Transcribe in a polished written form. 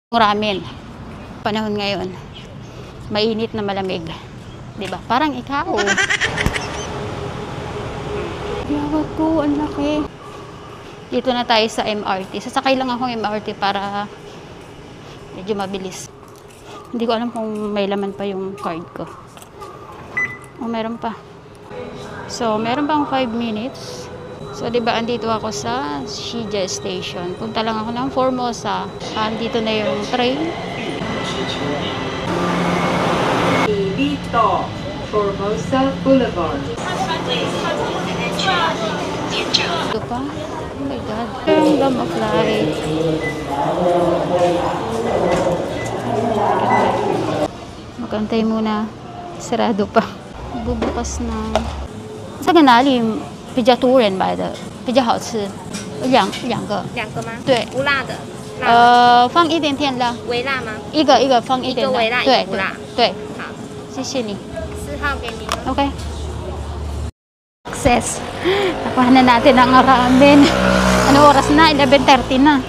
Ramen. Panahon ngayon, mainit na malamig. 'Di ba? Parang ikaw. Yawat ko, ang laki. Dito na tayo sa MRT. Sasakay lang ako ng MRT para medyo mabilis. Hindi ko alam kung may laman pa yung card ko. Oh, meron pa. So, meron pang 5 minutes. So, di ba, andito ako sa Shiga Station. Punta lang ako ng Formosa. Andito na yung train. Dito, Formosa Boulevard. Ito pa. Oh my God. Random of flight. Magantay muna. Sarado pa. Bubukas na. 这个哪里比较多人买的比较好吃？两个。两个吗？对。不辣的。放一点点辣。微辣吗？一个放一点辣。一个微辣，对一个不辣。对。好，谢谢你。4号给你。Okay. Success. Nakuha na natin ang ramen. Ano oras na? 11:30 na.